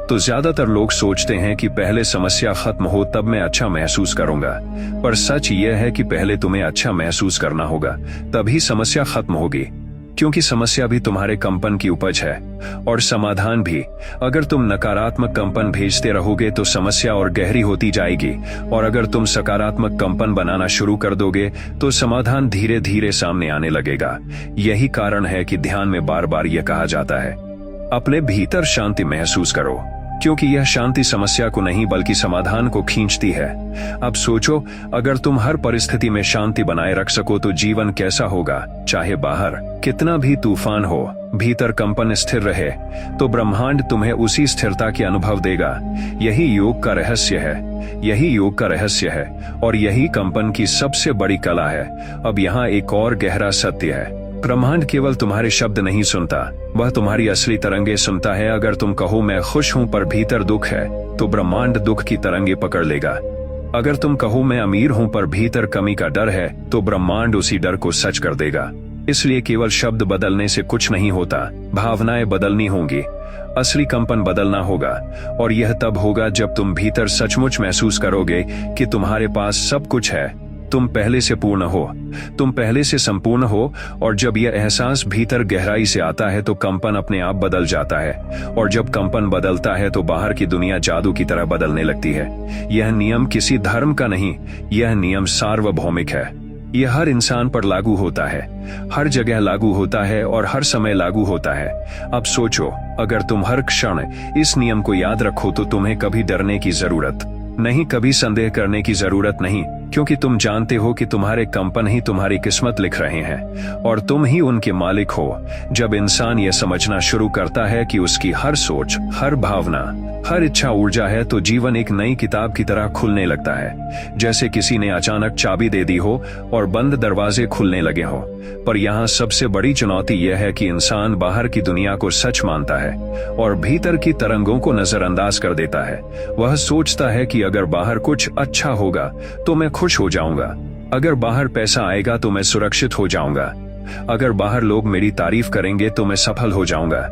तो ज्यादातर लोग सोचते हैं कि पहले समस्या खत्म हो तब मैं अच्छा महसूस करूंगा। पर सच यह है कि पहले तुम्हें अच्छा महसूस करना होगा, तभी समस्या खत्म होगी। क्योंकि समस्या भी तुम्हारे कंपन की उपज है, और समाधान भी। अगर तुम नकारात्मक कंपन भेजते रहोगे तो समस्या और गहरी होती जाएगी, और अगर तुम सकारात्मक कंपन बनाना शुरू कर दोगे तो समाधान धीरे धीरे सामने आने लगेगा। यही कारण है कि ध्यान में बार बार यह कहा जाता है, अपने भीतर शांति महसूस करो, क्योंकि यह शांति समस्या को नहीं बल्कि समाधान को खींचती है। अब सोचो, अगर तुम हर परिस्थिति में शांति बनाए रख सको तो जीवन कैसा होगा। चाहे बाहर कितना भी तूफान हो, भीतर कंपन स्थिर रहे तो ब्रह्मांड तुम्हें उसी स्थिरता के अनुभव देगा। यही योग का रहस्य है, यही योग का रहस्य है, और यही कंपन की सबसे बड़ी कला है। अब यहाँ एक और गहरा सत्य है, ब्रह्मांड केवल तुम्हारे शब्द नहीं सुनता, वह तुम्हारी असली तरंगे सुनता है। अगर तुम कहो मैं खुश हूं पर भीतर दुख है, तो ब्रह्मांड दुख की तरंगे पकड़ लेगा। अगर तुम कहो मैं अमीर हूं पर भीतर कमी का डर है, तो ब्रह्मांड उसी डर को सच कर देगा। इसलिए केवल शब्द बदलने से कुछ नहीं होता, भावनाएं बदलनी होंगी, असली कंपन बदलना होगा। और यह तब होगा जब तुम भीतर सचमुच महसूस करोगे कि तुम्हारे पास सब कुछ है, तुम पहले से पूर्ण हो, तुम पहले से संपूर्ण हो। और जब यह एहसास भीतर गहराई से आता है तो कंपन अपने आप बदल जाता है, और जब कंपन बदलता है तो बाहर की दुनिया जादू की तरह बदलने लगती है। यह नियम किसी धर्म का नहीं, यह नियम सार्वभौमिक है। यह हर इंसान पर लागू होता है, हर जगह लागू होता है, और हर समय लागू होता है। अब सोचो, अगर तुम हर क्षण इस नियम को याद रखो तो तुम्हें कभी डरने की जरूरत नहीं, कभी संदेह करने की जरूरत नहीं, क्योंकि तुम जानते हो कि तुम्हारे कंपन ही तुम्हारी किस्मत लिख रहे हैं, और तुम ही उनके मालिक हो। जब इंसान यह समझना शुरू करता है कि उसकी हर सोच, हर भावना, हर इच्छा ऊर्जा है, तो जीवन एक नई किताब की तरह खुलने लगता है, जैसे किसी ने अचानक चाबी दे दी हो और बंद दरवाजे खुलने लगे हो। पर यहाँ सबसे बड़ी चुनौती यह है कि इंसान बाहर की दुनिया को सच मानता है और भीतर की तरंगों को नजरअंदाज कर देता है। वह सोचता है कि अगर बाहर कुछ अच्छा होगा तो मैं खुश हो जाऊंगा, अगर बाहर पैसा आएगा तो मैं सुरक्षित हो जाऊंगा, अगर बाहर लोग मेरी तारीफ करेंगे तो मैं सफल हो जाऊंगा।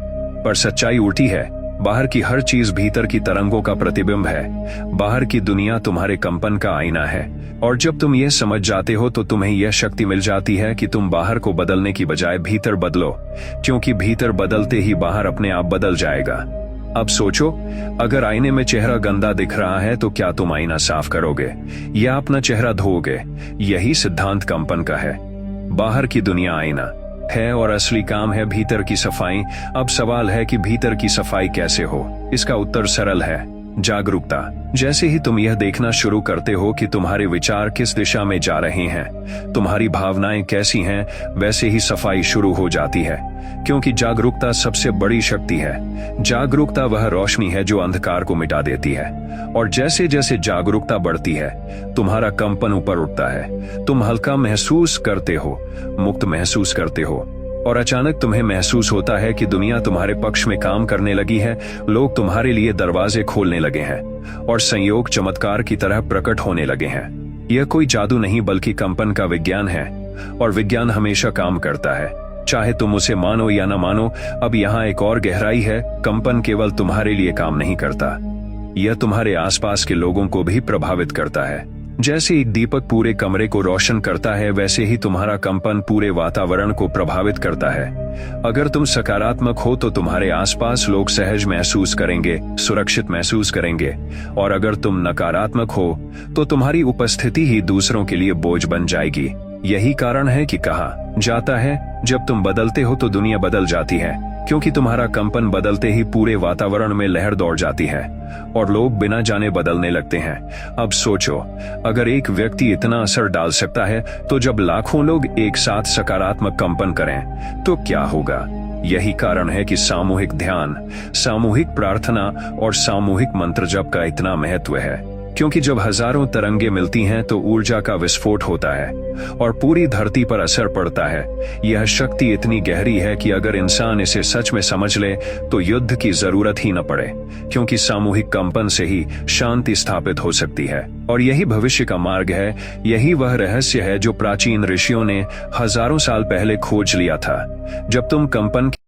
पर सच्चाई उल्टी है, बाहर की हर चीज भीतर की तरंगों का प्रतिबिंब है। बाहर की दुनिया तुम्हारे कंपन का आईना है, और जब तुम ये समझ जाते हो तो तुम्हें यह शक्ति मिल जाती है कि तुम बाहर को बदलने की बजाय भीतर बदलो, क्योंकि भीतर बदलते ही बाहर अपने आप बदल जाएगा। अब सोचो, अगर आईने में चेहरा गंदा दिख रहा है तो क्या तुम आईना साफ करोगे या अपना चेहरा धोओगे? यही सिद्धांत कंपन का है। बाहर की दुनिया आईना है और असली काम है भीतर की सफाई। अब सवाल है कि भीतर की सफाई कैसे हो? इसका उत्तर सरल है, जागरूकता। जैसे ही तुम यह देखना शुरू करते हो कि तुम्हारे विचार किस दिशा में जा रहे हैं, तुम्हारी भावनाएं कैसी हैं, वैसे ही सफाई शुरू हो जाती है। क्योंकि जागरूकता सबसे बड़ी शक्ति है। जागरूकता वह रोशनी है जो अंधकार को मिटा देती है, और जैसे जैसे जागरूकता बढ़ती है तुम्हारा कंपन ऊपर उठता है। तुम हल्का महसूस करते हो, मुक्त महसूस करते हो, और अचानक तुम्हें महसूस होता है कि दुनिया तुम्हारे पक्ष में काम करने लगी है। लोग तुम्हारे लिए दरवाजे खोलने लगे हैं, और संयोग चमत्कार की तरह प्रकट होने लगे हैं। यह कोई जादू नहीं बल्कि कंपन का विज्ञान है, और विज्ञान हमेशा काम करता है, चाहे तुम उसे मानो या न मानो। अब यहाँ एक और गहराई है, कंपन केवल तुम्हारे लिए काम नहीं करता, यह तुम्हारे आसपास के लोगों को भी प्रभावित करता है। जैसे एक दीपक पूरे कमरे को रोशन करता है, वैसे ही तुम्हारा कंपन पूरे वातावरण को प्रभावित करता है। अगर तुम सकारात्मक हो तो तुम्हारे आसपास लोग सहज महसूस करेंगे, सुरक्षित महसूस करेंगे, और अगर तुम नकारात्मक हो तो तुम्हारी उपस्थिति ही दूसरों के लिए बोझ बन जाएगी। यही कारण है कि कहा जाता है, जब तुम बदलते हो तो दुनिया बदल जाती है, क्योंकि तुम्हारा कंपन बदलते ही पूरे वातावरण में लहर दौड़ जाती है, और लोग बिना जाने बदलने लगते हैं। अब सोचो, अगर एक व्यक्ति इतना असर डाल सकता है, तो जब लाखों लोग एक साथ सकारात्मक कंपन करें तो क्या होगा? यही कारण है कि सामूहिक ध्यान, सामूहिक प्रार्थना और सामूहिक मंत्र जप का इतना महत्व है, क्योंकि जब हजारों तरंगे मिलती हैं तो ऊर्जा का विस्फोट होता है और पूरी धरती पर असर पड़ता है। यह शक्ति इतनी गहरी है कि अगर इंसान इसे सच में समझ ले तो युद्ध की जरूरत ही न पड़े, क्योंकि सामूहिक कंपन से ही शांति स्थापित हो सकती है। और यही भविष्य का मार्ग है, यही वह रहस्य है जो प्राचीन ऋषियों ने हजारों साल पहले खोज लिया था। जब तुम कंपन